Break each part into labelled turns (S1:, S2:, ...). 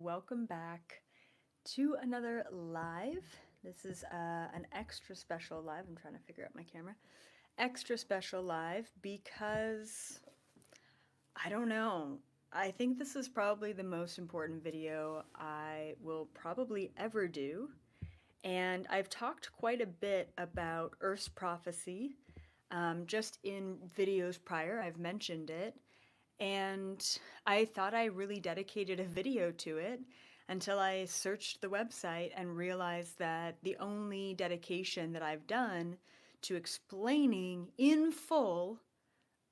S1: Welcome back to another live. This is an extra special live. I'm trying to figure out my camera. Extra special live because I don't know. I think this is probably the most important video I will probably ever do. And I've talked quite a bit about Earth's prophecy. Just in videos prior, I've mentioned it. And I thought I really dedicated a video to it until I searched the website and realized that the only dedication that I've done to explaining in full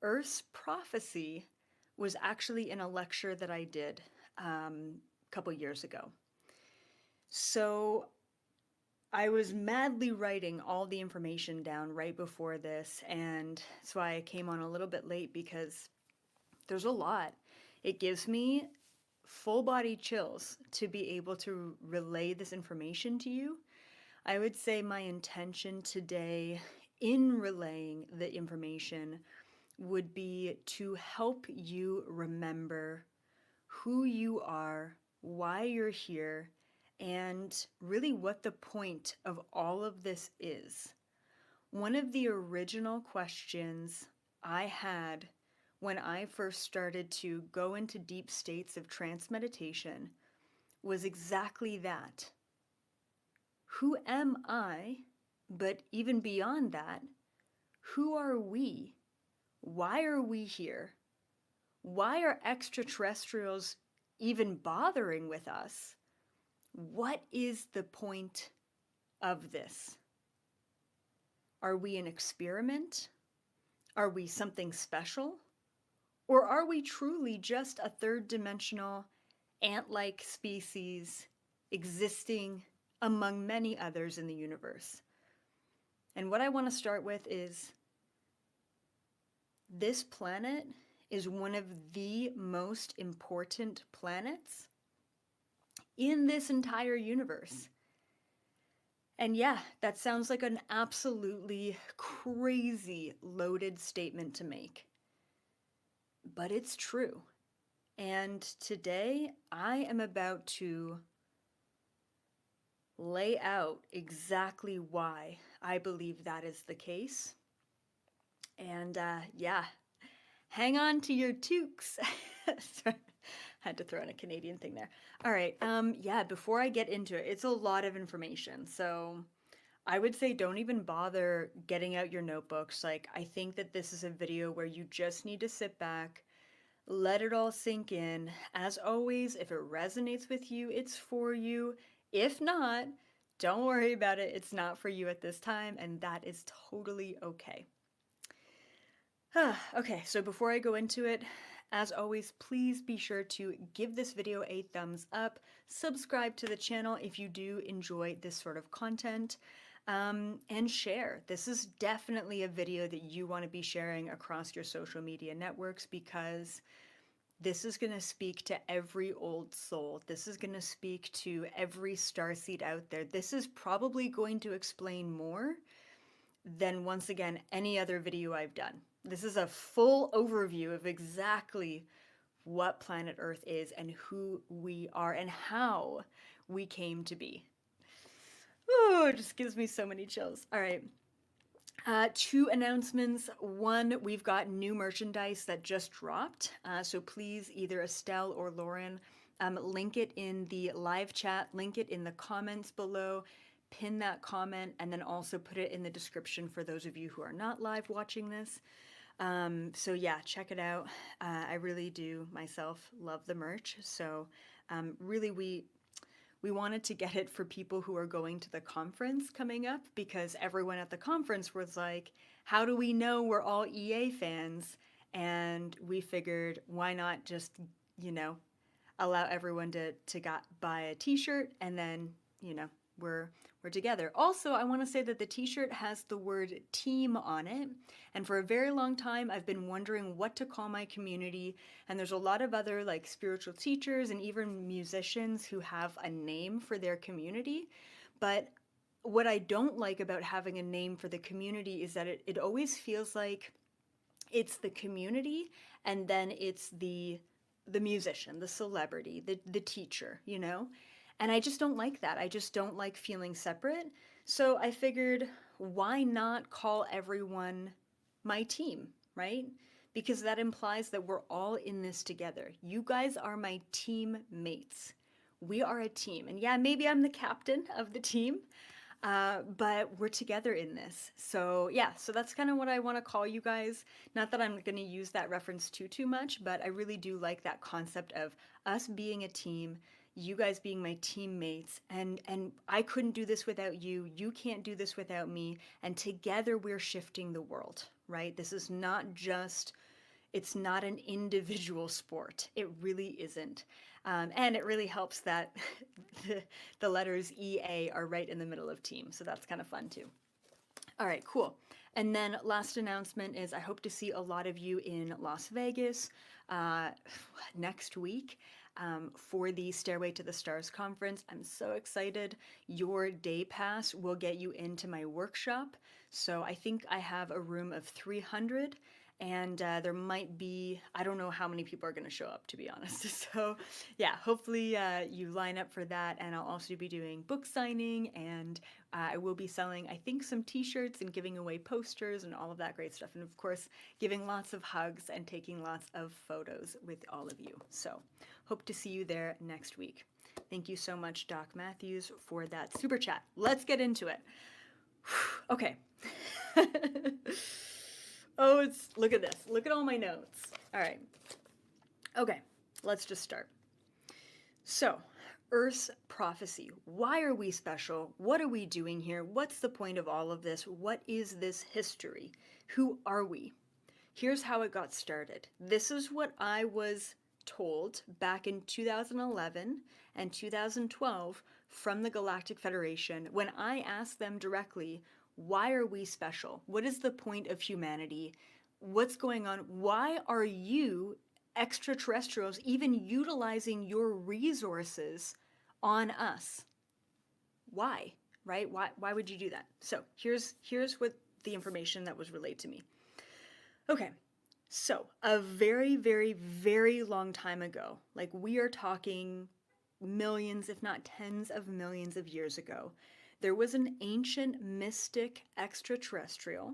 S1: Earth's prophecy was actually in a lecture that I did a couple years ago. So I was madly writing all the information down right before this, and that's why I came on a little bit late because there's a lot. It gives me full body chills to be able to relay this information to you. I would say my intention today in relaying the information would be to help you remember who you are, why you're here, and really what the point of all of this is. One of the original questions I had when I first started to go into deep states of trance meditation was exactly that. Who am I? But even beyond that, who are we? Why are we here? Why are extraterrestrials even bothering with us? What is the point of this? Are we an experiment? Are we something special? Or are we truly just a third dimensional, ant like species existing among many others in the universe? And what I want to start with is this planet is one of the most important planets in this entire universe. And yeah, that sounds like an absolutely crazy loaded statement to make. But it's true. And today I am about to lay out exactly why I believe that is the case. And yeah, hang on to your toques. Sorry, had to throw in a Canadian thing there. All right, yeah, before I get into it, it's a lot of information. So I would say don't even bother getting out your notebooks. Like, I think that this is a video where you just need to sit back, let it all sink in. As always, if it resonates with you, it's for you. If not, don't worry about it. It's not for you at this time, and that is totally okay. Okay, so before I go into it, as always, please be sure to give this video a thumbs up, subscribe to the channel if you do enjoy this sort of content, and share. This is definitely a video that you want to be sharing across your social media networks because this is going to speak to every old soul. This is going to speak to every starseed out there. This is probably going to explain more than, once again, any other video I've done. This is a full overview of exactly what planet Earth is and who we are and how we came to be. Oh, it just gives me so many chills. All right. Two announcements. One, we've got new merchandise that just dropped. So please, either Estelle or Lauren, link it in the live chat, link it in the comments below, pin that comment, and then also put it in the description for those of you who are not live watching this. So yeah, check it out. I really do myself love the merch. So really, we wanted to get it for people who are going to the conference coming up because everyone at the conference was like, how do we know we're all EA fans? And we figured, why not just, allow everyone to buy a t-shirt and then, we're together. Also, I want to say that the t-shirt has the word team on it. And for a very long time, I've been wondering what to call my community. And there's a lot of other like spiritual teachers and even musicians who have a name for their community. But what I don't like about having a name for the community is that it always feels like it's the community and then it's the musician, the celebrity, the teacher, you know? And I just don't like that. I just don't like feeling separate. So I figured, why not call everyone my team, right? Because that implies that we're all in this together. You guys are my teammates. We are a team. And yeah, maybe I'm the captain of the team, but we're together in this. So yeah, so that's kind of what I want to call you guys. Not that I'm going to use that reference too much, but I really do like that concept of us being a team, you guys being my teammates, and I couldn't do this without you. You can't do this without me, and together we're shifting the world, right? This is not just, it's not an individual sport. It really isn't. And it really helps that the letters EA are right in the middle of team. So that's kind of fun too. All right, cool. And then last announcement is I hope to see a lot of you in Las Vegas uh, next week for the Stairway to the Stars conference. I'm so excited. Your day pass will get you into my workshop. So I think I have a room of 300 and there might be, I don't know how many people are going to show up, to be honest. So yeah, hopefully you line up for that, and I'll also be doing book signing, and I will be selling, I think, some t-shirts and giving away posters and all of that great stuff, and of course giving lots of hugs and taking lots of photos with all of you. So hope to see you there next week. Thank you so much, Doc Matthews, for that super chat. Let's get into it. Okay. Oh, look at this. Look at all my notes. All right. Okay, let's just start. So, Earth's prophecy. Why are we special? What are we doing here? What's the point of all of this? What is this history? Who are we? Here's how it got started. This is what I was told back in 2011 and 2012 from the Galactic Federation when I asked them directly, why are we special? What is the point of humanity? What's going on? Why are you extraterrestrials even utilizing your resources on us? Why? Right? Why would you do that? So here's what the information that was relayed to me. Okay, so a very, very, very long time ago, like we are talking millions, if not tens of millions of years ago, there was an ancient mystic extraterrestrial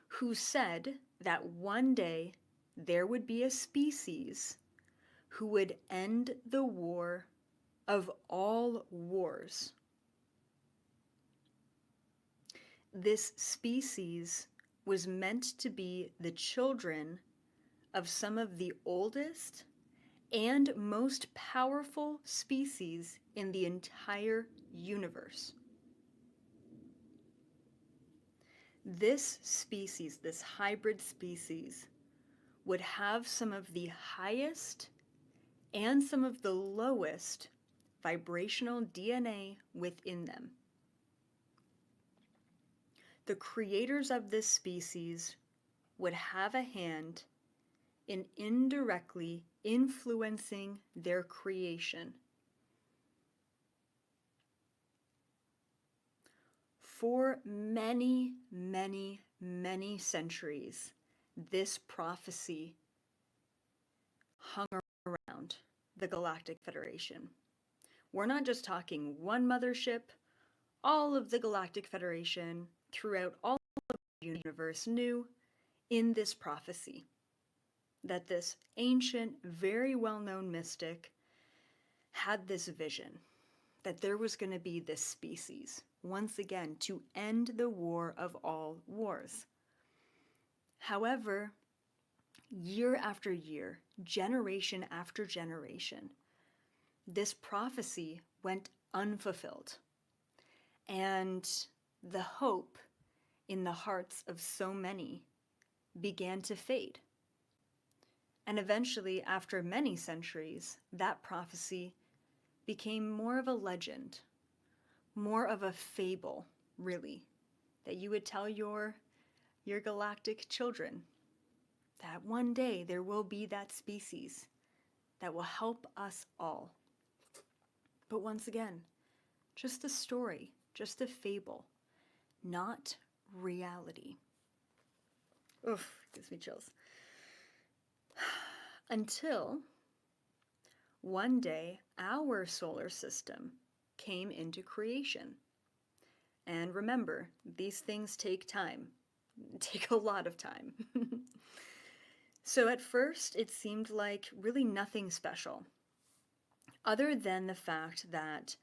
S1: who said that one day there would be a species who would end the war of all wars. This species was meant to be the children of some of the oldest and most powerful species in the entire universe. This species, this hybrid species, would have some of the highest and some of the lowest vibrational DNA within them. The creators of this species would have a hand in indirectly influencing their creation. For many, many, many centuries, this prophecy hung around the Galactic Federation. We're not just talking one mothership, all of the Galactic Federation throughout all of the universe knew in this prophecy that this ancient, very well-known mystic had this vision that there was going to be this species, once again, to end the war of all wars. However, year after year, generation after generation, this prophecy went unfulfilled. And the hope in the hearts of so many began to fade. And eventually, after many centuries, that prophecy became more of a legend, more of a fable, really, that you would tell your galactic children that one day there will be that species that will help us all. But once again, just a story, just a fable, not reality. Oof, gives me chills. until one day our solar system came into creation. And remember, these things take time, take a lot of time. So at first, it seemed like really nothing special, other than the fact that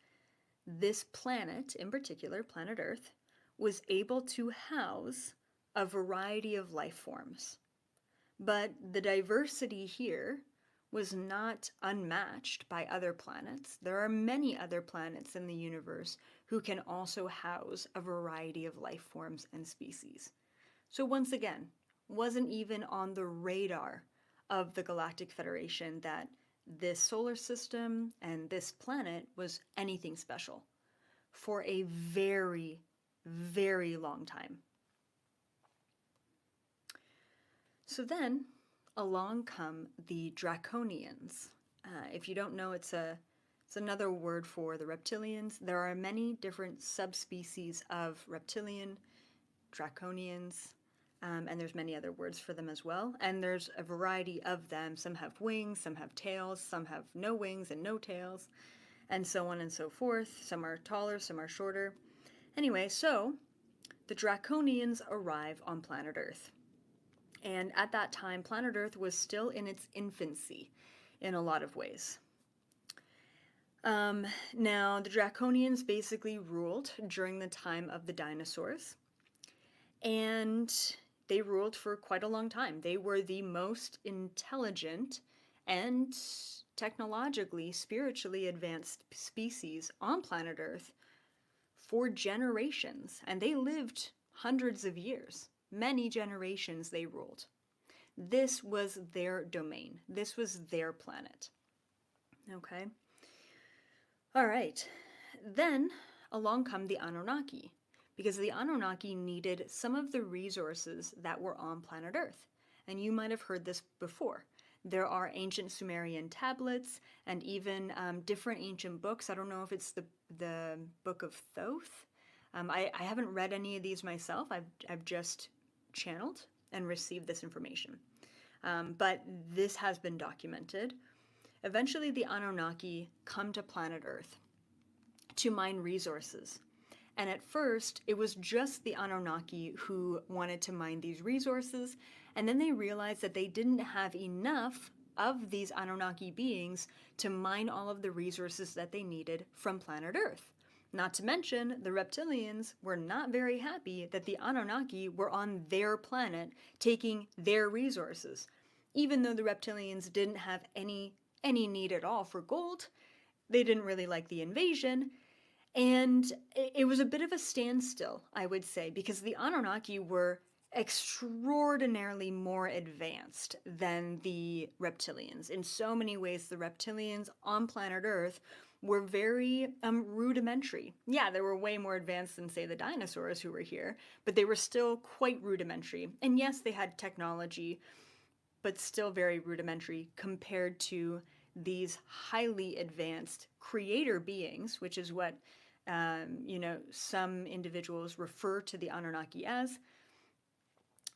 S1: this planet, in particular, planet Earth, was able to house a variety of life forms. But the diversity here was not unmatched by other planets. There are many other planets in the universe who can also house a variety of life forms and species. So once again, wasn't even on the radar of the Galactic Federation that this solar system and this planet was anything special for a very, very long time. So then along come the Draconians. If you don't know, it's another word for the reptilians. There are many different subspecies of reptilian, Draconians, and there's many other words for them as well. And there's a variety of them. Some have wings, some have tails, some have no wings and no tails, and so on and so forth. Some are taller, some are shorter. Anyway, so the Draconians arrive on planet Earth. And at that time, planet Earth was still in its infancy in a lot of ways. Now, the Draconians basically ruled during the time of the dinosaurs, and they ruled for quite a long time. They were the most intelligent and technologically, spiritually advanced species on planet Earth for generations, and they lived hundreds of years. Many generations they ruled. This was their domain. This was their planet. Okay? All right. Then along come the Anunnaki, because the Anunnaki needed some of the resources that were on planet Earth. And you might have heard this before. There are ancient Sumerian tablets and even different ancient books. I don't know if it's the Book of Thoth. I haven't read any of these myself. I've just channeled and received this information. But this has been documented. Eventually, the Anunnaki come to planet Earth to mine resources. And at first, it was just the Anunnaki who wanted to mine these resources, and then they realized that they didn't have enough of these Anunnaki beings to mine all of the resources that they needed from planet Earth. Not to mention, the reptilians were not very happy that the Anunnaki were on their planet taking their resources. Even though the reptilians didn't have any need at all for gold, they didn't really like the invasion, and it was a bit of a standstill, I would say, because the Anunnaki were extraordinarily more advanced than the reptilians. In so many ways, the reptilians on planet Earth were very rudimentary. Yeah, they were way more advanced than, say, the dinosaurs who were here, but they were still quite rudimentary. And yes, they had technology, but still very rudimentary compared to these highly advanced creator beings, which is what some individuals refer to the Anunnaki as.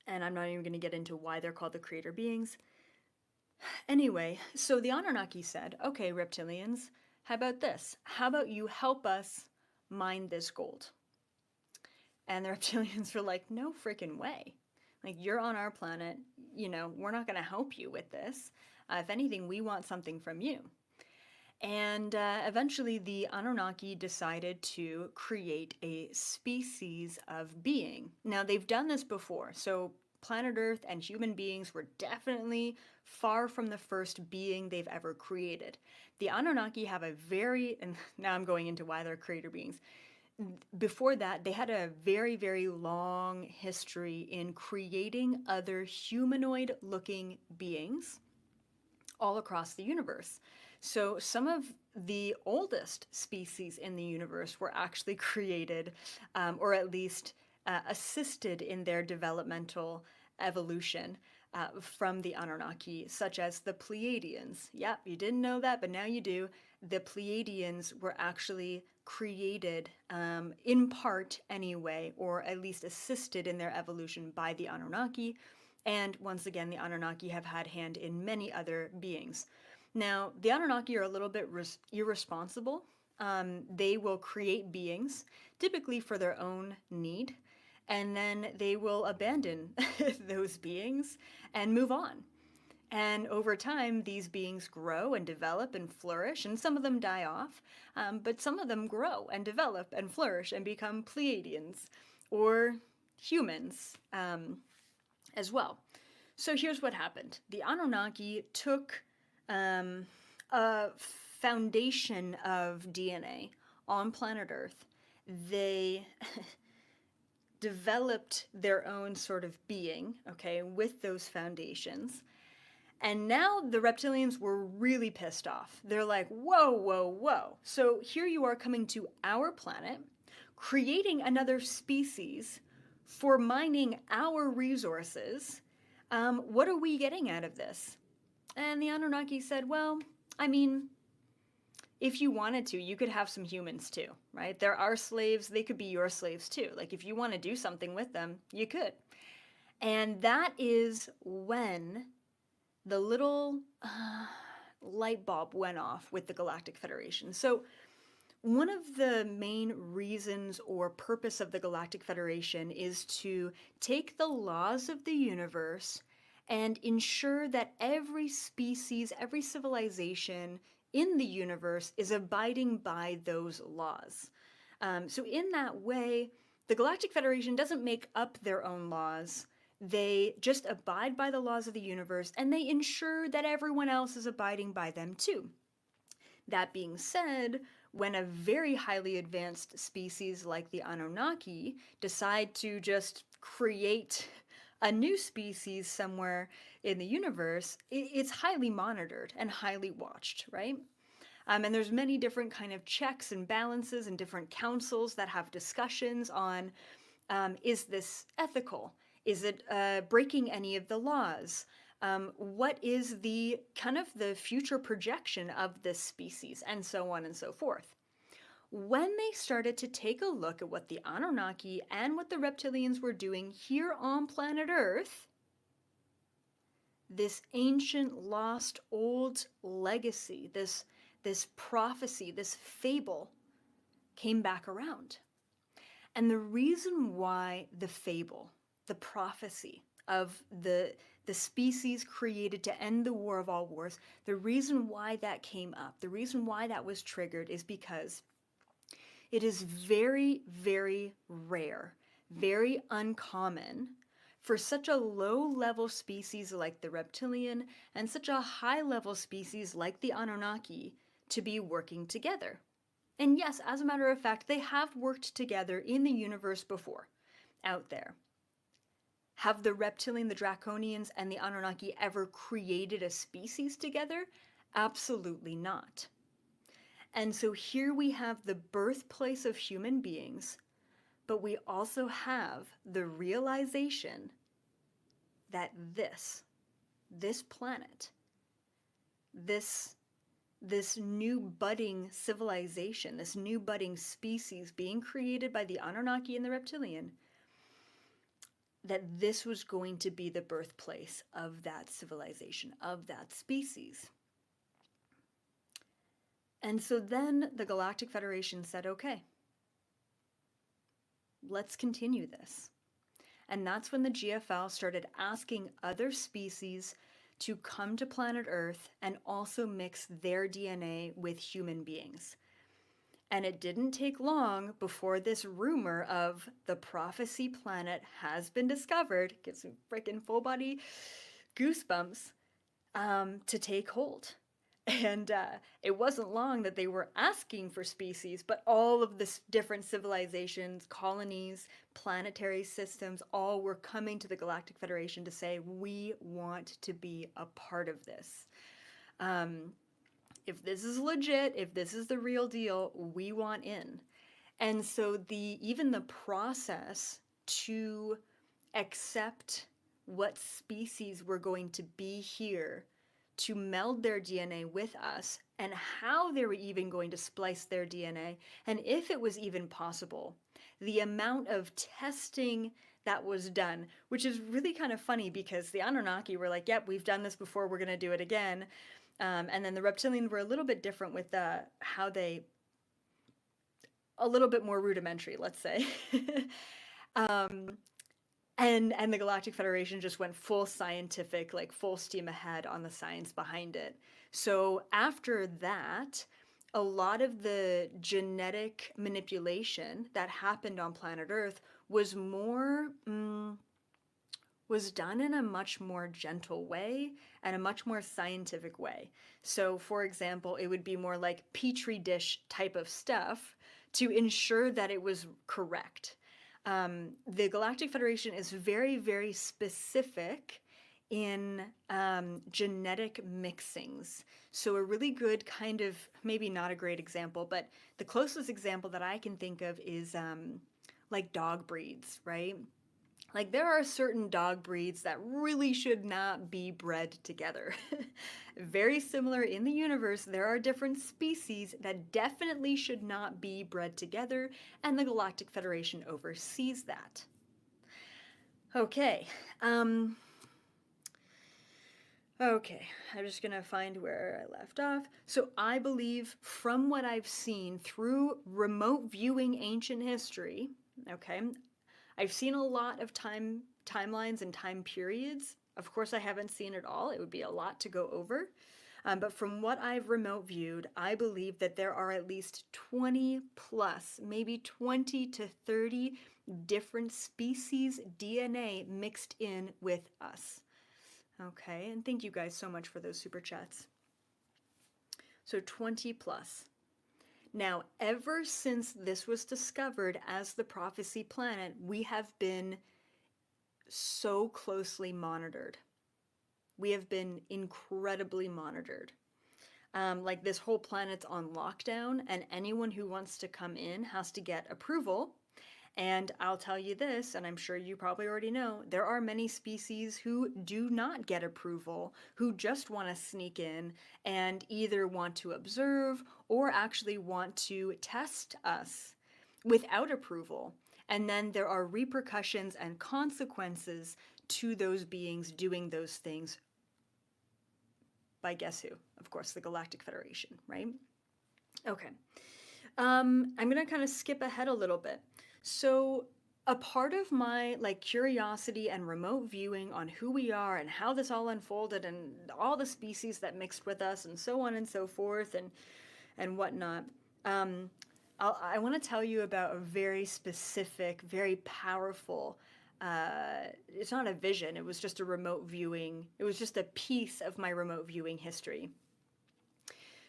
S1: And I'm not even going to get into why they're called the creator beings. Anyway, so the Anunnaki said, okay, reptilians, how about this? How about you help us mine this gold? And the reptilians were like, no freaking way. Like, you're on our planet, we're not going to help you with this. If anything, we want something from you. And eventually the Anunnaki decided to create a species of being. Now, they've done this before, so planet Earth and human beings were definitely far from the first being they've ever created. The Anunnaki have and now I'm going into why they're creator beings. Before that, they had a very, very long history in creating other humanoid-looking beings all across the universe. So some of the oldest species in the universe were actually created, or at least assisted in their developmental evolution from the Anunnaki, such as the Pleiadians. Yep, you didn't know that, but now you do. The Pleiadians were actually created, in part anyway, or at least assisted in their evolution by the Anunnaki. And once again, the Anunnaki have had hand in many other beings. Now, the Anunnaki are a little bit irresponsible. They will create beings, typically for their own need, and then they will abandon those beings and move on. And over time, these beings grow and develop and flourish, and some of them die off, but some of them grow and develop and flourish and become Pleiadians or humans as well. So here's what happened. The Anunnaki took a foundation of DNA on planet Earth. They developed their own sort of being, okay, with those foundations. And now the reptilians were really pissed off. They're like, whoa, whoa, whoa. So here you are coming to our planet, creating another species for mining our resources. What are we getting out of this? And the Anunnaki said, well, I mean, if you wanted to, you could have some humans too, right? There are slaves, they could be your slaves too. Like if you want to do something with them, you could. And that is when the little light bulb went off with the Galactic Federation. So one of the main reasons or purpose of the Galactic Federation is to take the laws of the universe and ensure that every species, every civilization in the universe is abiding by those laws. So in that way, the Galactic Federation doesn't make up their own laws. They just abide by the laws of the universe, and they ensure that everyone else is abiding by them too. That being said, when a very highly advanced species like the Anunnaki decide to just create a new species somewhere in the universe, it's highly monitored and highly watched, right? And there's many different kind of checks and balances and different councils that have discussions on, is this ethical? Is it breaking any of the laws? What is the kind of the future projection of this species, and so on and so forth. When they started to take a look at what the Anunnaki and what the reptilians were doing here on planet Earth, this ancient, lost, old legacy, this prophecy, this fable came back around. And the reason why the fable, the prophecy of the species created to end the war of all wars, the reason why that came up, the reason why that was triggered is because it is very, very rare, very uncommon for such a low-level species like the reptilian and such a high-level species like the Anunnaki to be working together. And yes, as a matter of fact, they have worked together in the universe before, out there. Have the reptilian, the draconians, and the Anunnaki ever created a species together? Absolutely not. And so here we have the birthplace of human beings, but we also have the realization that this planet, this new budding civilization, this new budding species being created by the Anunnaki and the reptilian, that this was going to be the birthplace of that civilization, of that species. And so then the Galactic Federation said, okay, let's continue this. And that's when the GFL started asking other species to come to planet Earth and also mix their DNA with human beings. And it didn't take long before this rumor of the prophecy planet has been discovered, gives me freaking full body goosebumps, to take hold. And it wasn't long that they were asking for species, but all of the different civilizations, colonies, planetary systems, all were coming to the Galactic Federation to say, we want to be a part of this. If this is legit, if this is the real deal, we want in. And so even the process to accept what species were going to be here to meld their DNA with us, and how they were even going to splice their DNA, and if it was even possible, the amount of testing that was done, which is really kind of funny because the Anunnaki were like, yep, we've done this before, we're going to do it again. And then the reptilians were a little bit different with how they, a little bit more rudimentary, let's say. um, and the Galactic Federation just went full scientific, like full steam ahead on the science behind it. So after that, a lot of the genetic manipulation that happened on planet Earth was more was done in a much more gentle way and a much more scientific way. So, for example, it would be more like petri dish type of stuff to ensure that it was correct. The Galactic Federation is very, very specific in genetic mixings. So, a really good kind of, maybe not a great example, but the closest example that I can think of is like dog breeds, right? Like, there are certain dog breeds that really should not be bred together. Very similar in the universe, there are different species that definitely should not be bred together, and the Galactic Federation oversees that. Okay. Okay, I'm just gonna find where I left off. So I believe, from what I've seen through remote viewing ancient history, okay, I've seen a lot of timelines and time periods. Of course, I haven't seen it all. It would be a lot to go over. But from what I've remote viewed, I believe that there are at least 20 plus, maybe 20 to 30 different species DNA mixed in with us. Okay, and thank you guys so much for those super chats. So 20 plus. Now, ever since this was discovered as the prophecy planet, we have been so closely monitored. We have been incredibly monitored. Like, this whole planet's on lockdown, and anyone who wants to come in has to get approval. And I'll tell you this, and I'm sure you probably already know, there are many species who do not get approval, who just want to sneak in and either want to observe or actually want to test us without approval. And then there are repercussions and consequences to those beings doing those things by guess who? Of course, the Galactic Federation, right? Okay. I'm going to kind of skip ahead a little bit. So a part of my like curiosity and remote viewing on who we are and how this all unfolded and all the species that mixed with us and so on and so forth and whatnot, I want to tell you about a very specific, very powerful, it's not a vision, it was just a remote viewing, it was just a piece of my remote viewing history.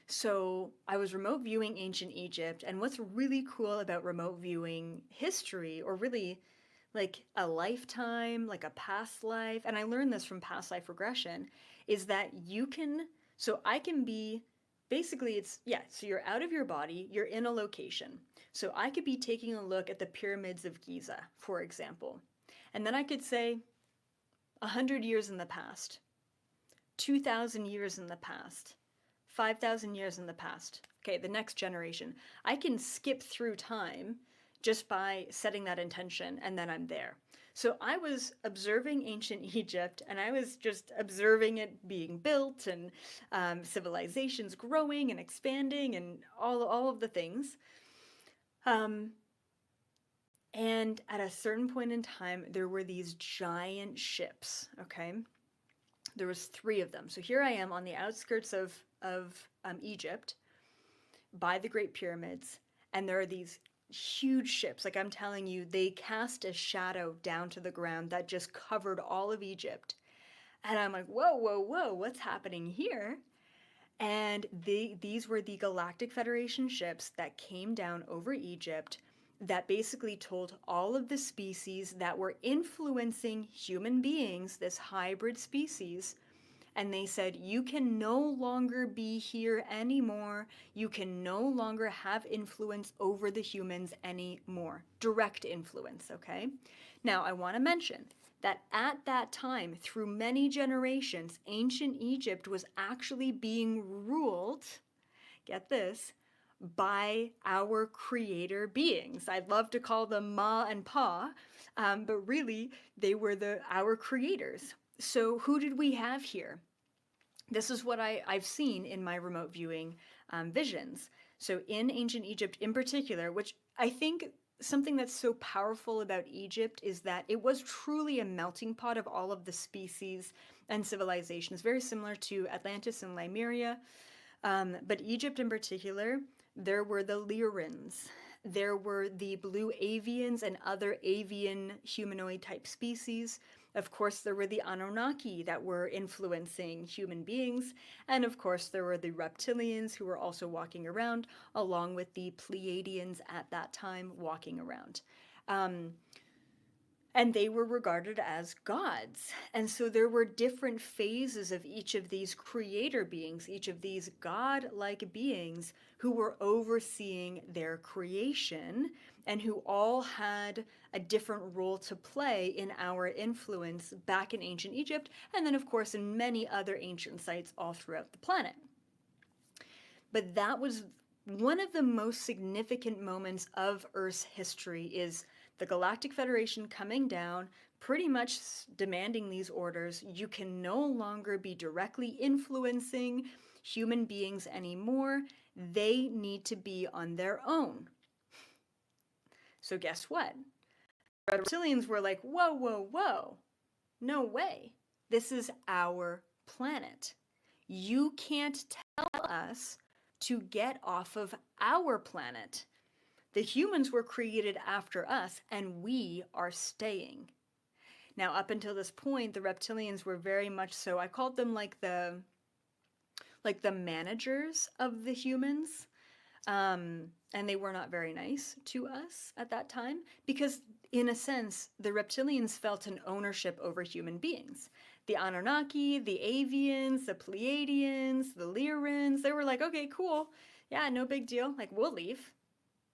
S1: So I was remote viewing ancient Egypt, and what's really cool about remote viewing history, or really like a lifetime, like a past life, and I learned this from past life regression, is that you can, so I can be, basically it's, yeah, so you're out of your body, you're in a location. So I could be taking a look at the pyramids of Giza, for example, and then I could say 100 years in the past, 2,000 years in the past, 5,000 years in the past. Okay, the next generation. I can skip through time just by setting that intention, and then I'm there. So I was observing ancient Egypt, and I was just observing it being built, and civilizations growing and expanding, and all of the things. And at a certain point in time, there were these giant ships, okay? There was 3 of them. So here I am on the outskirts of Egypt by the Great Pyramids, and there are these huge ships. Like, I'm telling you, they cast a shadow down to the ground that just covered all of Egypt. And I'm like, whoa, whoa, whoa, what's happening here? And these were the Galactic Federation ships that came down over Egypt that basically told all of the species that were influencing human beings, this hybrid species, and they said, you can no longer be here anymore. You can no longer have influence over the humans anymore. Direct influence, okay? Now, I want to mention that at that time, through many generations, ancient Egypt was actually being ruled, get this, by our creator beings. I'd love to call them Ma and Pa, but really they were our creators. So who did we have here? This is what I've seen in my remote viewing visions. So in ancient Egypt in particular, which I think something that's so powerful about Egypt is that it was truly a melting pot of all of the species and civilizations, very similar to Atlantis and Lemuria. But Egypt in particular, there were the Lyrans, there were the blue avians and other avian humanoid type species. Of course, there were the Anunnaki that were influencing human beings. And of course, there were the reptilians who were also walking around, along with the Pleiadians at that time walking around. And they were regarded as gods. And so there were different phases of each of these creator beings, each of these god-like beings who were overseeing their creation and who all had a different role to play in our influence back in ancient Egypt, and then of course in many other ancient sites all throughout the planet. But that was one of the most significant moments of Earth's history, is the Galactic Federation coming down, pretty much demanding these orders. You can no longer be directly influencing human beings anymore. They need to be on their own. So guess what? Reptilians were like, whoa, whoa, whoa. No way. This is our planet. You can't tell us to get off of our planet. The humans were created after us, and we are staying. Now, up until this point, the reptilians were very much so, I called them like the managers of the humans. And they were not very nice to us at that time because, in a sense, the reptilians felt an ownership over human beings. The Anunnaki, the Avians, the Pleiadians, the Lyrans, they were like, okay, cool. Yeah, no big deal. Like, we'll leave.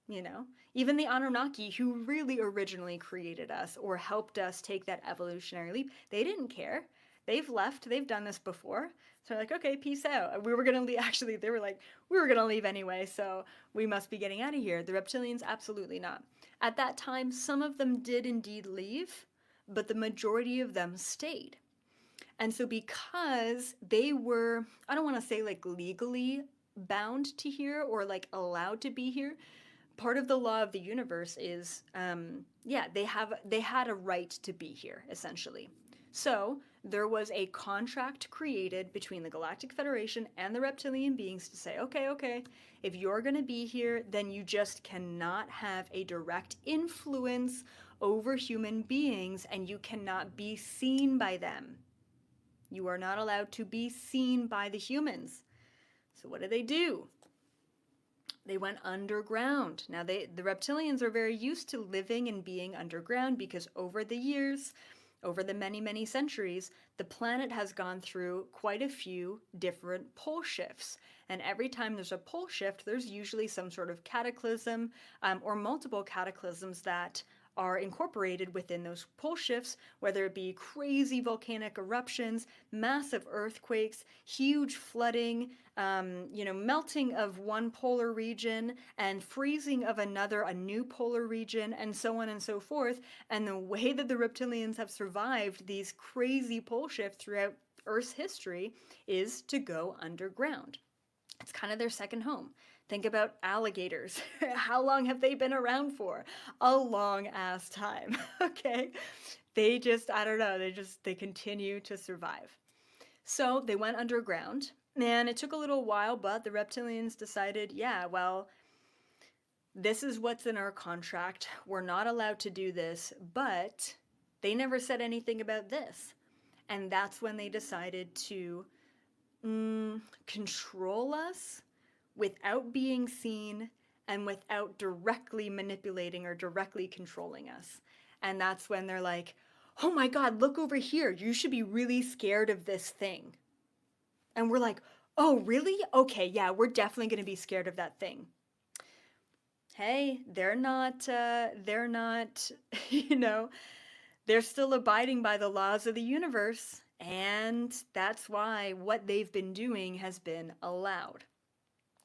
S1: You know, even the Anunnaki, who really originally created us or helped us take that evolutionary leap, they didn't care. They've left. They've done this before. So they're like, okay, peace out. We were going to leave. Actually, they were like, we were going to leave anyway, so we must be getting out of here. The reptilians, absolutely not. At that time, some of them did indeed leave, but the majority of them stayed. And so because they were, I don't want to say like legally bound to here or like allowed to be here, part of the law of the universe is, they had a right to be here, essentially. So there was a contract created between the Galactic Federation and the reptilian beings to say, okay, if you're going to be here, then you just cannot have a direct influence over human beings, and you cannot be seen by them. You are not allowed to be seen by the humans. So what do? They went underground. Now, the reptilians are very used to living and being underground because over the years, over the many, many centuries, the planet has gone through quite a few different pole shifts. And every time there's a pole shift, there's usually some sort of cataclysm or multiple cataclysms that are incorporated within those pole shifts, whether it be crazy volcanic eruptions, massive earthquakes, huge flooding, melting of one polar region and freezing of another, a new polar region, and so on and so forth. And the way that the reptilians have survived these crazy pole shifts throughout Earth's history is to go underground. It's kind of their second home. Think about alligators. How long have they been around for? A long ass time, okay? They just, I don't know, they continue to survive. So they went underground, and it took a little while, but the reptilians decided, yeah, well, this is what's in our contract. We're not allowed to do this, but they never said anything about this. And that's when they decided to control us without being seen and without directly manipulating or directly controlling us. And that's when they're like, oh my God, look over here. You should be really scared of this thing. And we're like, oh, really? Okay, yeah, we're definitely going to be scared of that thing. Hey, they're not, they're still abiding by the laws of the universe. And that's why what they've been doing has been allowed.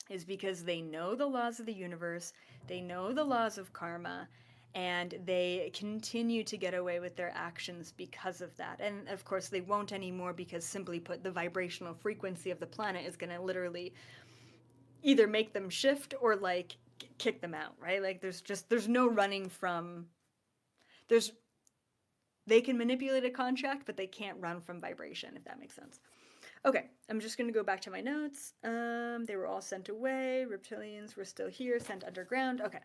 S1: is because they know the laws of the universe, they know the laws of karma, and they continue to get away with their actions because of that. And of course, they won't anymore because, simply put, the vibrational frequency of the planet is going to literally either make them shift or like kick them out, right? Like there's no running from there's they can manipulate a contract, but they can't run from vibration, if that makes sense. Okay, I'm just going to go back to my notes. They were all sent away. Reptilians were still here, sent underground. Okay.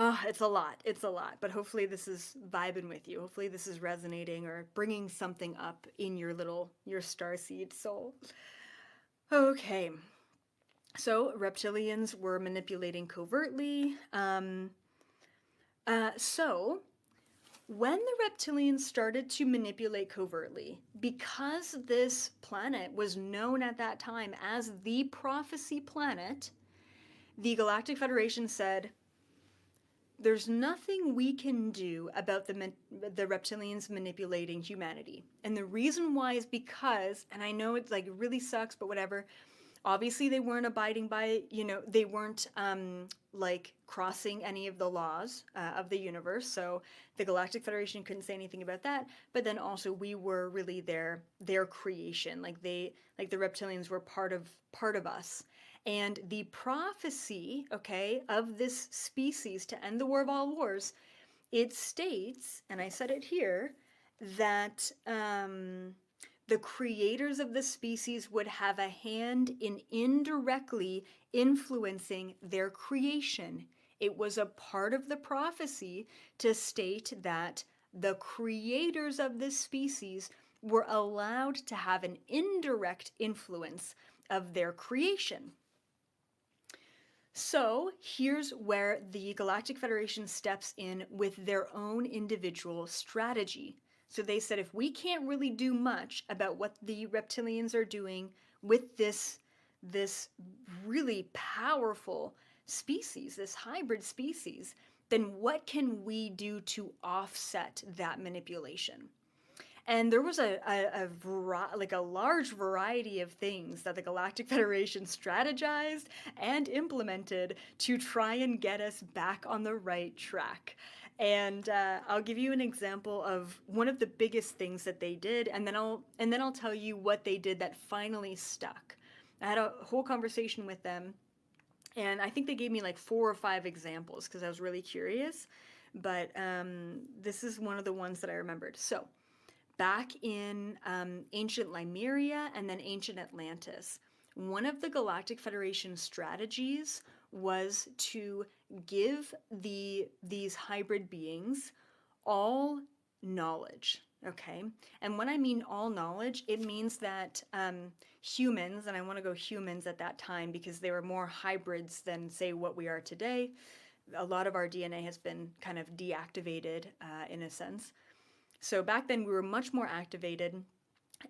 S1: Oh, it's a lot. It's a lot. But hopefully this is vibing with you. Hopefully this is resonating or bringing something up in your starseed soul. Okay. So reptilians were manipulating covertly. So when the reptilians started to manipulate covertly, because this planet was known at that time as the prophecy planet, the Galactic Federation said, there's nothing we can do about the reptilians manipulating humanity. And the reason why is because, and I know it's like it really sucks, but whatever, obviously they weren't abiding by, they weren't like crossing any of the laws of the universe. So the Galactic Federation couldn't say anything about that. But then also we were really their creation. Like the reptilians were part of us. And the prophecy, okay, of this species to end the war of all wars, it states, and I said it here, that the creators of the species would have a hand in indirectly influencing their creation. It was a part of the prophecy to state that the creators of this species were allowed to have an indirect influence of their creation. So here's where the Galactic Federation steps in with their own individual strategy. So they said, if we can't really do much about what the reptilians are doing with this really powerful species, this hybrid species, then what can we do to offset that manipulation? And there was a large variety of things that the Galactic Federation strategized and implemented to try and get us back on the right track. And I'll give you an example of one of the biggest things that they did, and then I'll tell you what they did that finally stuck. I had a whole conversation with them, and I think they gave me like 4 or 5 examples because I was really curious. But this is one of the ones that I remembered. So back in ancient Lemuria and then ancient Atlantis, one of the Galactic Federation strategies was to give these hybrid beings all knowledge. Okay, and when I mean all knowledge, it means that humans, and I want to go humans at that time because they were more hybrids than, say, what we are today. A lot of our DNA has been kind of deactivated in a sense. So back then we were much more activated,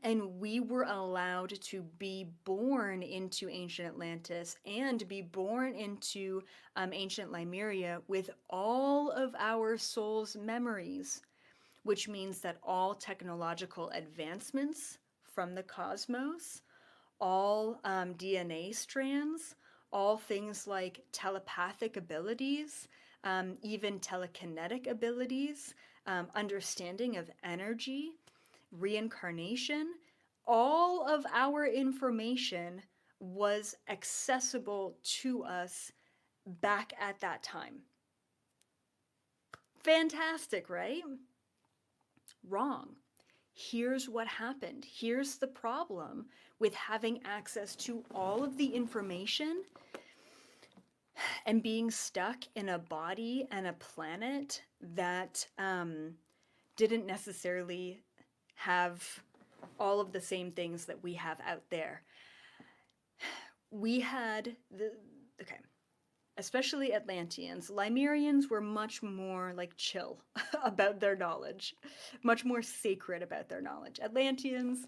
S1: and we were allowed to be born into ancient Atlantis and be born into ancient Lemuria with all of our soul's memories, which means that all technological advancements from the cosmos, all DNA strands, all things like telepathic abilities, even telekinetic abilities, understanding of energy, reincarnation, all of our information was accessible to us back at that time. Fantastic, right? Wrong. Here's what happened. Here's the problem with having access to all of the information and being stuck in a body and a planet that didn't necessarily have all of the same things that we have out there. We had especially Atlanteans. Lemurians were much more like chill about their knowledge, much more sacred about their knowledge. Atlanteans,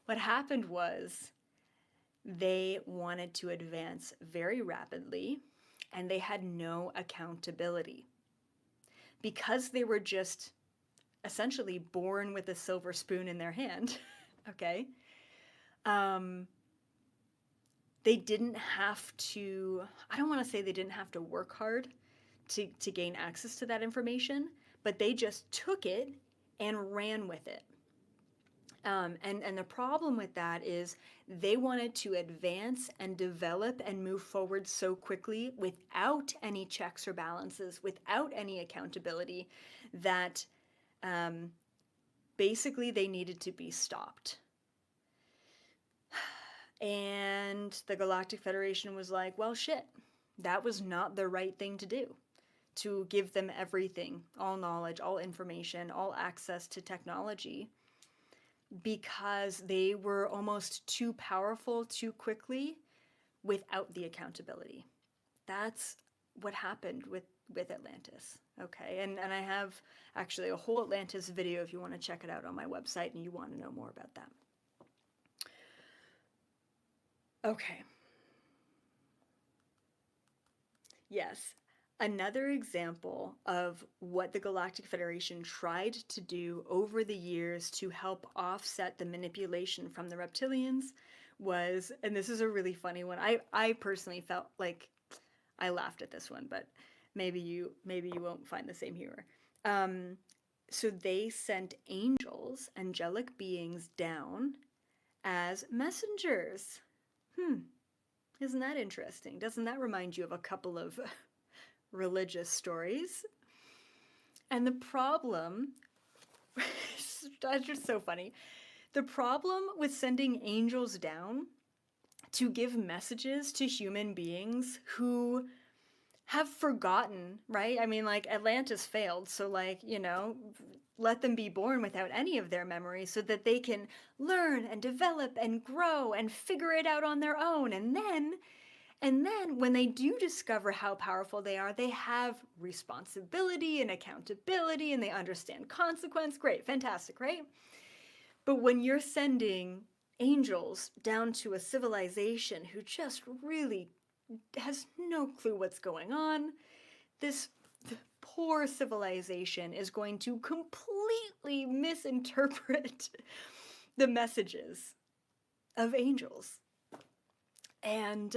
S1: what happened was they wanted to advance very rapidly, and they had no accountability. Because they were just essentially born with a silver spoon in their hand, okay? they didn't have to, I don't want to say they didn't have to work hard to gain access to that information, but they just took it and ran with it. And the problem with that is they wanted to advance and develop and move forward so quickly without any checks or balances, without any accountability, that basically they needed to be stopped. And the Galactic Federation was like, well, shit, that was not the right thing to do. To give them everything, all knowledge, all information, all access to technology, because they were almost too powerful too quickly without the accountability. That's what happened with Atlantis. Okay, and I have actually a whole Atlantis video if you want to check it out on my website and you want to know more about that. Okay. Yes. Another example of what the Galactic Federation tried to do over the years to help offset the manipulation from the reptilians was, and this is a really funny one. I personally felt like I laughed at this one, but maybe you won't find the same humor. So they sent angels, angelic beings, down as messengers. Isn't that interesting? Doesn't that remind you of a couple of religious stories? And the problem, that's just so funny. The problem with sending angels down to give messages to human beings who have forgotten, right? I mean, like, Atlantis failed, so, like, you know, let them be born without any of their memories so that they can learn and develop and grow and figure it out on their own. And then when they do discover how powerful they are, they have responsibility and accountability and they understand consequence. Great, fantastic, right? But when you're sending angels down to a civilization who just really has no clue what's going on, this poor civilization is going to completely misinterpret the messages of angels and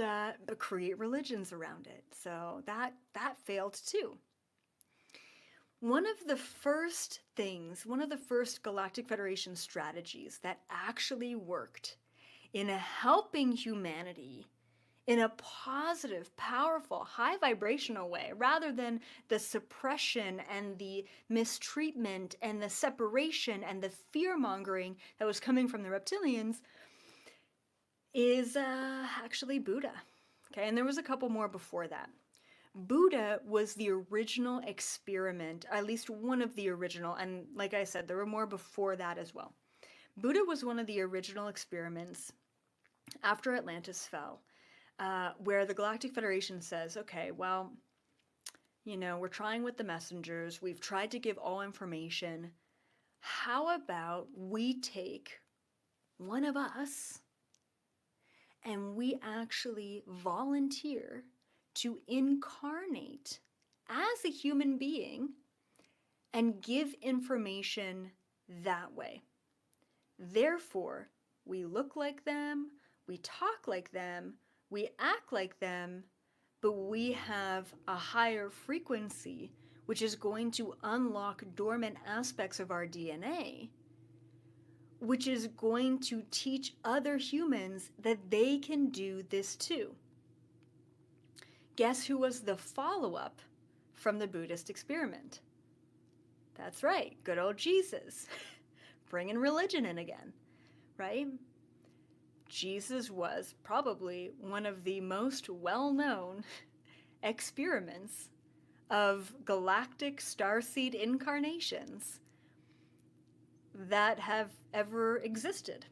S1: create religions around it. So that failed too. One of the first Galactic Federation strategies that actually worked in helping humanity in a positive, powerful, high vibrational way, rather than the suppression and the mistreatment and the separation and the fear-mongering that was coming from the reptilians, is actually Buddha. Okay, and there was a couple more before that. Buddha was the original experiment, at least one of the original, and like I said, there were more before that as well. Buddha was one of the original experiments after Atlantis fell, where the Galactic Federation says, okay, well, you know, we're trying with the messengers, we've tried to give all information. How about we take one of us and we actually volunteer to incarnate as a human being and give information that way. Therefore, we look like them, we talk like them, we act like them, but we have a higher frequency, which is going to unlock dormant aspects of our DNA, which is going to teach other humans that they can do this too. Guess who was the follow-up from the Buddhist experiment? That's right, good old Jesus, bringing religion in again, right? Jesus was probably one of the most well-known experiments of galactic starseed incarnations that have ever existed.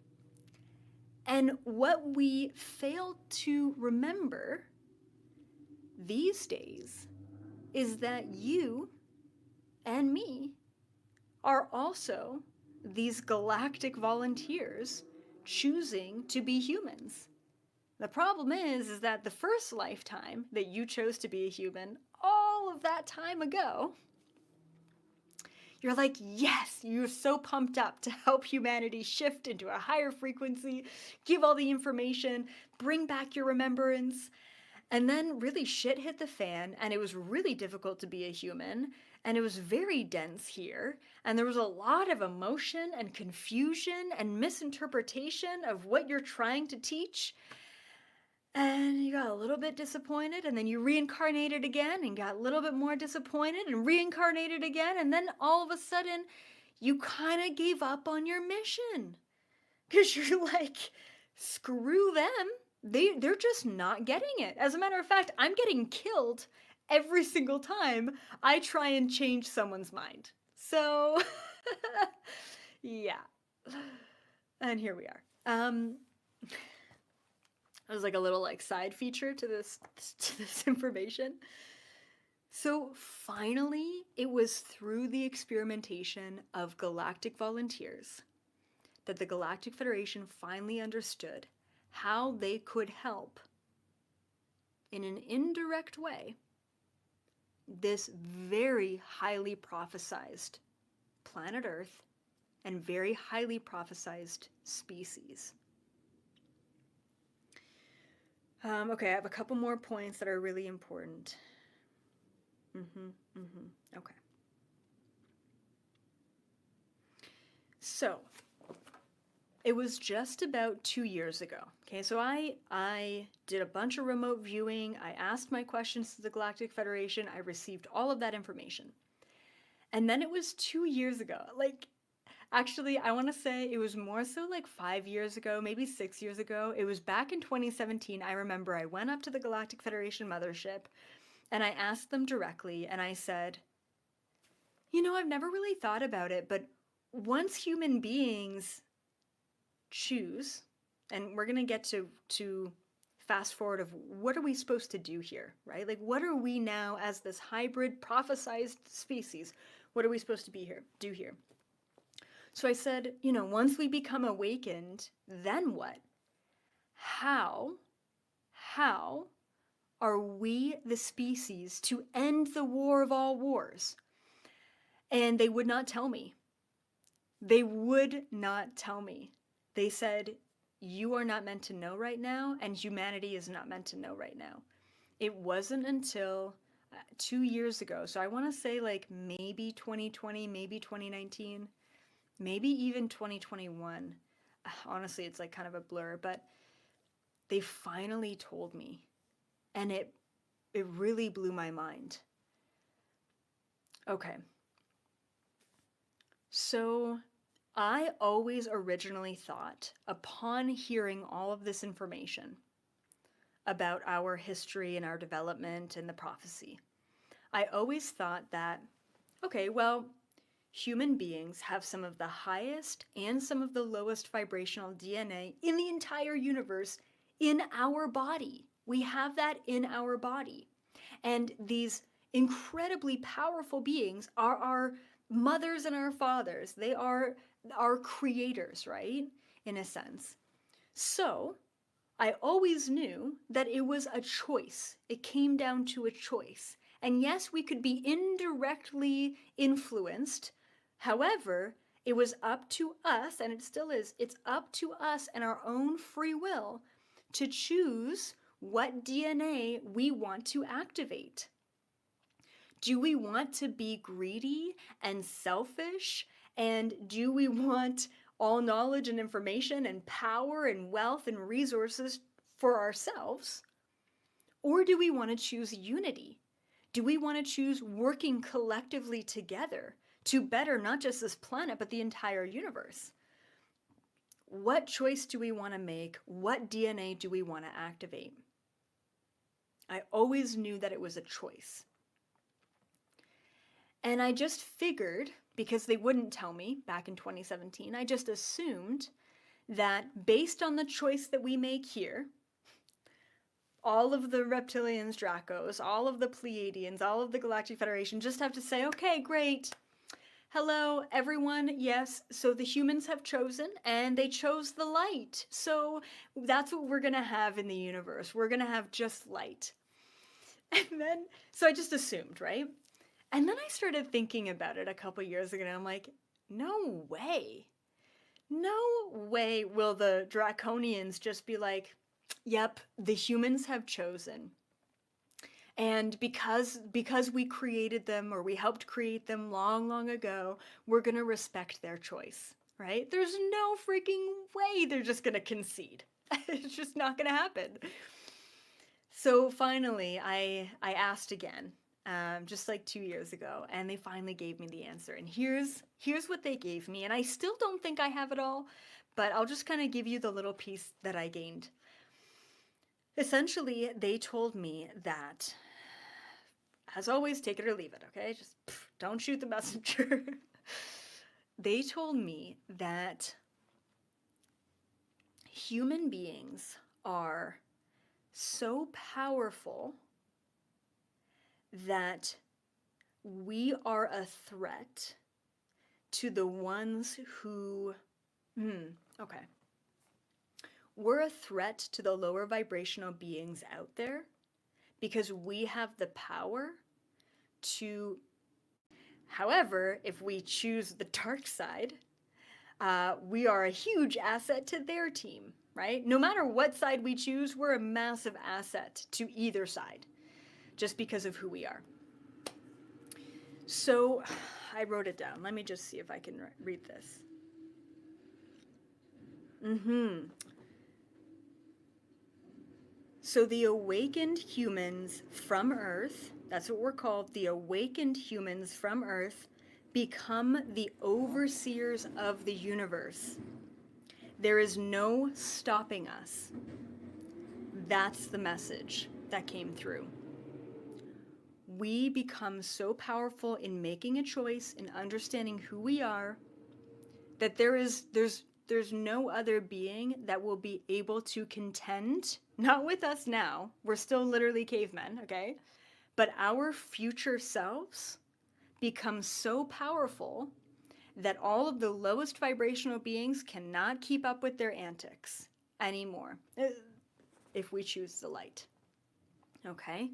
S1: And what we fail to remember these days is that you and me are also these galactic volunteers choosing to be humans. The problem is that the first lifetime that you chose to be a human, all of that time ago, You're like, yes, you're so pumped up to help humanity shift into a higher frequency, give all the information, bring back your remembrance. And then really shit hit the fan, and it was really difficult to be a human, and it was very dense here, and there was a lot of emotion and confusion and misinterpretation of what you're trying to teach. And you got a little bit disappointed, and then you reincarnated again and got a little bit more disappointed and reincarnated again, and then all of a sudden you kind of gave up on your mission. Because you're like, screw them. They're just not getting it. As a matter of fact, I'm getting killed every single time I try and change someone's mind. So, yeah. And here we are. It was like a little like side feature to this information. So finally, it was through the experimentation of galactic volunteers that the Galactic Federation finally understood how they could help, in an indirect way, this very highly prophesized planet Earth and very highly prophesized species. Okay, I have a couple more points that are really important. Okay. So, it was just about 2 years ago. Okay, so I did a bunch of remote viewing. I asked my questions to the Galactic Federation. I received all of that information. And then it was 2 years ago. Like, actually, I want to say it was more so like 5 years ago, maybe 6 years ago. It was back in 2017. I remember I went up to the Galactic Federation mothership and I asked them directly, and I said, you know, I've never really thought about it, but once human beings choose, and we're going to get to fast forward of what are we supposed to do here, right? Like, what are we now as this hybrid prophesized species? What are we supposed to do here? So I said, you know, once we become awakened, then what? How are we the species to end the war of all wars? And they would not tell me. They would not tell me. They said, you are not meant to know right now, and humanity is not meant to know right now. It wasn't until 2 years ago, so I want to say like maybe 2020, maybe 2019, maybe even 2021. Honestly, it's like kind of a blur, but they finally told me, and it really blew my mind. Okay. So I always originally thought, upon hearing all of this information about our history and our development and the prophecy, I always thought that, okay, well, human beings have some of the highest and some of the lowest vibrational DNA in the entire universe in our body. We have that in our body. And these incredibly powerful beings are our mothers and our fathers. They are our creators, right? In a sense. So I always knew that it was a choice. It came down to a choice. And yes, we could be indirectly influenced. However, it was up to us, and it still is, it's up to us and our own free will to choose what DNA we want to activate. Do we want to be greedy and selfish? And do we want all knowledge and information and power and wealth and resources for ourselves? Or do we want to choose unity? Do we want to choose working collectively together to better not just this planet, but the entire universe? What choice do we want to make? What DNA do we want to activate? I always knew that it was a choice. And I just figured, because they wouldn't tell me back in 2017, I just assumed that based on the choice that we make here, all of the reptilians, Dracos, all of the Pleiadians, all of the Galactic Federation just have to say, okay, great. Hello, everyone. Yes, so the humans have chosen, and they chose the light. So that's what we're going to have in the universe. We're going to have just light. And then, so I just assumed, right? And then I started thinking about it a couple years ago, and I'm like, no way. No way will the Draconians just be like, yep, the humans have chosen. And because we created them, or we helped create them long, long ago, we're going to respect their choice, right? There's no freaking way they're just going to concede. It's just not going to happen. So finally, I asked again, just like 2 years ago, and they finally gave me the answer. And here's what they gave me, and I still don't think I have it all, but I'll just kind of give you the little piece that I gained. Essentially, they told me that, as always, take it or leave it, okay? Just don't shoot the messenger. They told me that human beings are so powerful that we are a threat to the ones who, okay. We're a threat to the lower vibrational beings out there because we have the power to, however, if we choose the dark side, we are a huge asset to their team, right? No matter what side we choose, we're a massive asset to either side just because of who we are. So I wrote it down. Let me just see if I can read this. So the awakened humans from Earth, that's what we're called, the awakened humans from Earth, become the overseers of the universe. There is no stopping us. That's the message that came through. We become so powerful in making a choice and understanding who we are that there's no other being that will be able to contend, not with us now, we're still literally cavemen, okay? But our future selves become so powerful that all of the lowest vibrational beings cannot keep up with their antics anymore, if we choose the light, okay?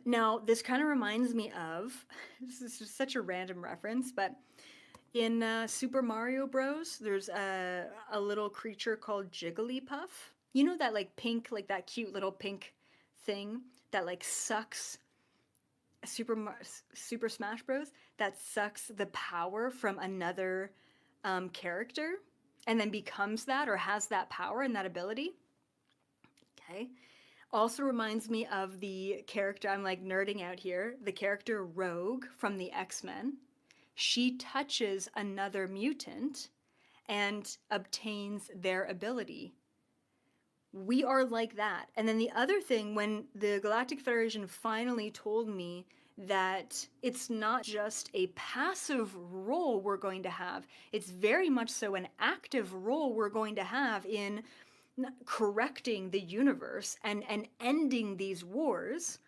S1: Now, this kind of reminds me of, this is just such a random reference, but in Super Mario Bros, there's a little creature called Jigglypuff. You know that like pink, like that cute little pink thing that like sucks Super Smash Bros. That sucks the power from another character and then becomes that or has that power and that ability. Okay. Also reminds me of the character, I'm like nerding out here, the character Rogue from the X-Men. She touches another mutant and obtains their ability. We are like that. And then the other thing, when the Galactic Federation finally told me that it's not just a passive role we're going to have, it's very much so an active role we're going to have in correcting the universe and ending these wars,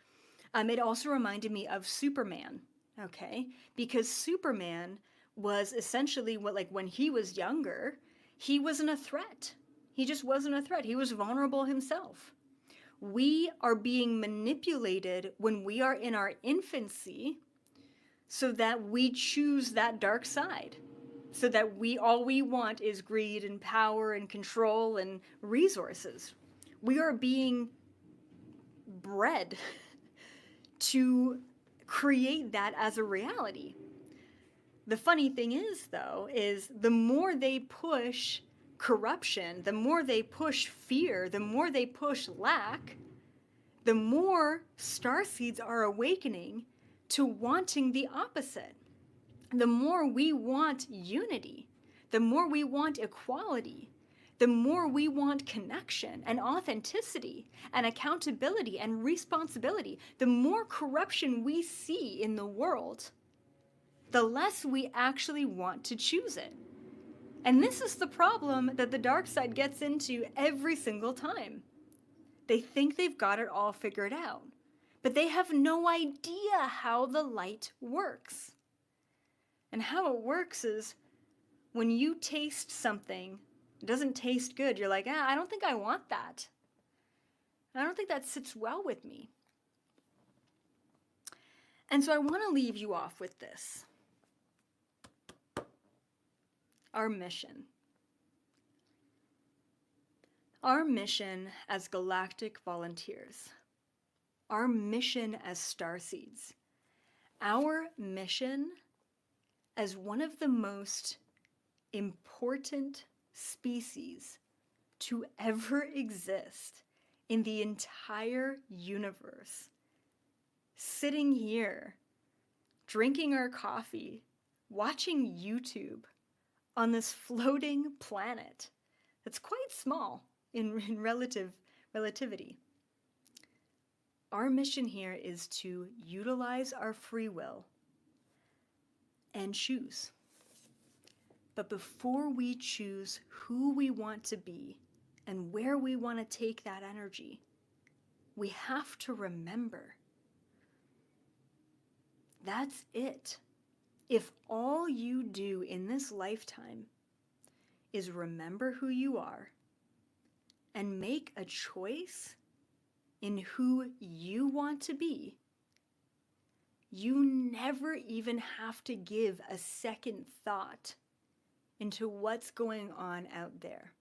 S1: it also reminded me of Superman. Okay, because Superman was essentially what, like when he was younger, he wasn't a threat. He just wasn't a threat. He was vulnerable himself. We are being manipulated when we are in our infancy so that we choose that dark side. So that all we want is greed and power and control and resources. We are being bred to create that as a reality. The funny thing is, though, is the more they push corruption, the more they push fear, the more they push lack, the more starseeds are awakening to wanting the opposite. The more we want unity, the more we want equality, the more we want connection and authenticity and accountability and responsibility, the more corruption we see in the world, the less we actually want to choose it. And this is the problem that the dark side gets into every single time. They think they've got it all figured out, but they have no idea how the light works. And how it works is when you taste something, it doesn't taste good, you're like, I don't think I want that. I don't think that sits well with me. And so I want to leave you off with this. Our mission. Our mission as galactic volunteers. Our mission as starseeds. Our mission as one of the most important species to ever exist in the entire universe. Sitting here, drinking our coffee, watching YouTube on this floating planet that's quite small in relativity. Our mission here is to utilize our free will and choose. But before we choose who we want to be and where we want to take that energy, we have to remember. That's it. If all you do in this lifetime is remember who you are and make a choice in who you want to be, you never even have to give a second thought into what's going on out there.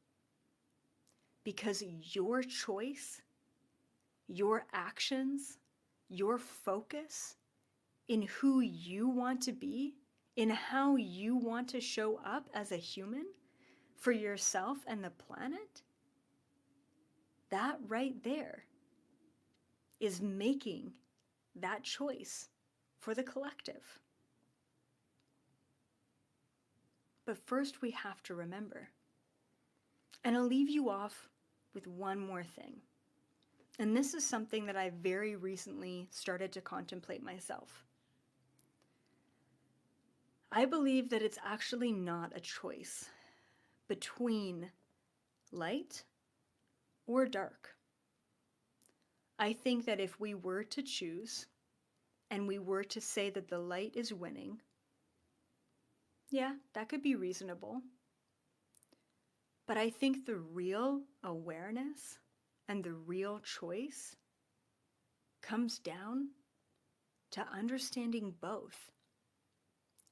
S1: Because your choice, your actions, your focus in who you want to be, in how you want to show up as a human for yourself and the planet, that right there is making that choice for the collective. But first we have to remember. And I'll leave you off with one more thing. And this is something that I very recently started to contemplate myself. I believe that it's actually not a choice between light or dark. I think that if we were to choose and we were to say that the light is winning, yeah, that could be reasonable. But I think the real awareness and the real choice comes down to understanding both.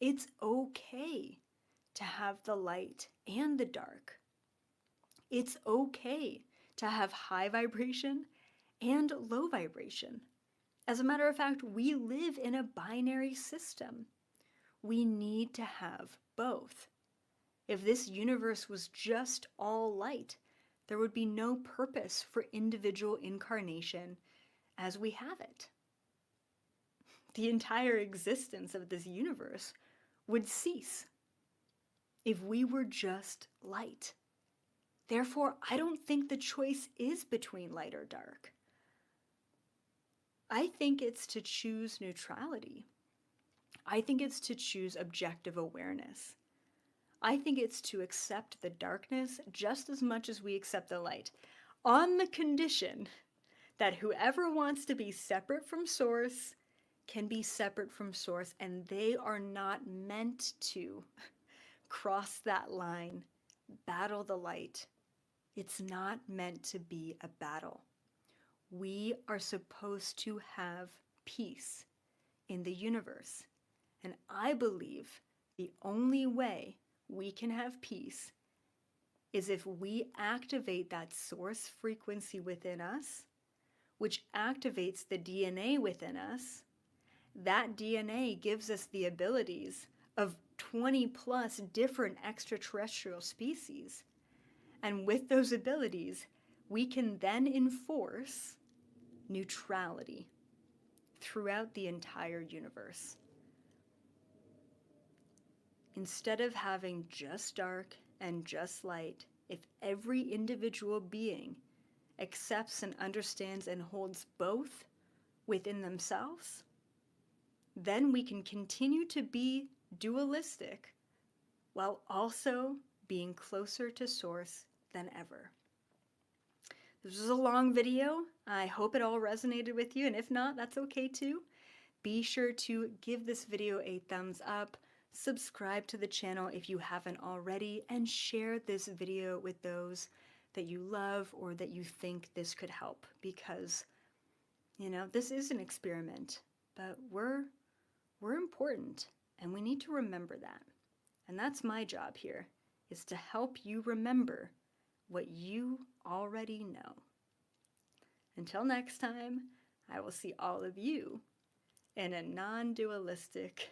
S1: It's okay to have the light and the dark. It's okay to have high vibration and low vibration. As a matter of fact, we live in a binary system. We need to have both. If this universe was just all light, there would be no purpose for individual incarnation as we have it. The entire existence of this universe would cease if we were just light. Therefore, I don't think the choice is between light or dark. I think it's to choose neutrality. I think it's to choose objective awareness. I think it's to accept the darkness just as much as we accept the light, on the condition that whoever wants to be separate from source can be separate from source, and they are not meant to cross that line, battle the light. It's not meant to be a battle. We are supposed to have peace in the universe. And I believe the only way we can have peace is if we activate that source frequency within us, which activates the DNA within us. That DNA gives us the abilities of 20 plus different extraterrestrial species. And with those abilities, we can then enforce neutrality throughout the entire universe. Instead of having just dark and just light, if every individual being accepts and understands and holds both within themselves, then we can continue to be dualistic while also being closer to source than ever. This was a long video. I hope it all resonated with you, and if not, that's okay too. Be sure to give this video a thumbs up, subscribe to the channel if you haven't already, and share this video with those that you love or that you think this could help, because, this is an experiment, but we're We're important, and we need to remember that. And that's my job here, is to help you remember what you already know. Until next time, I will see all of you in a non dualistic,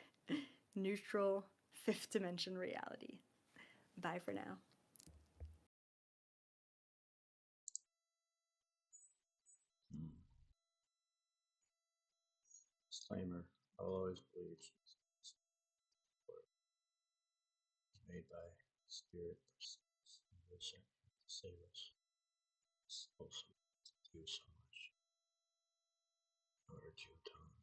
S1: neutral, fifth dimension reality. Bye for now.
S2: Disclaimer: I will always believe it's made by spirit and will save us. It's also to do so much in order to atone,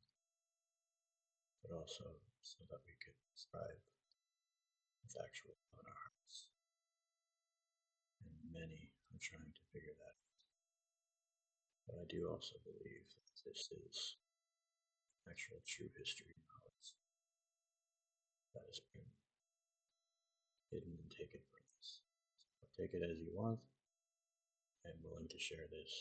S2: but also so that we could thrive with actual love in our hearts. And many are trying to figure that out. But I do also believe that this is actual true history knowledge that has been hidden and taken from us. So take it as you want. I'm willing to share this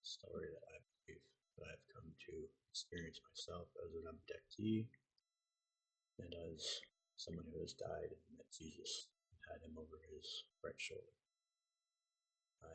S2: story that I believe that I've come to experience myself as an abductee and as someone who has died and met Jesus and had him over his right shoulder. I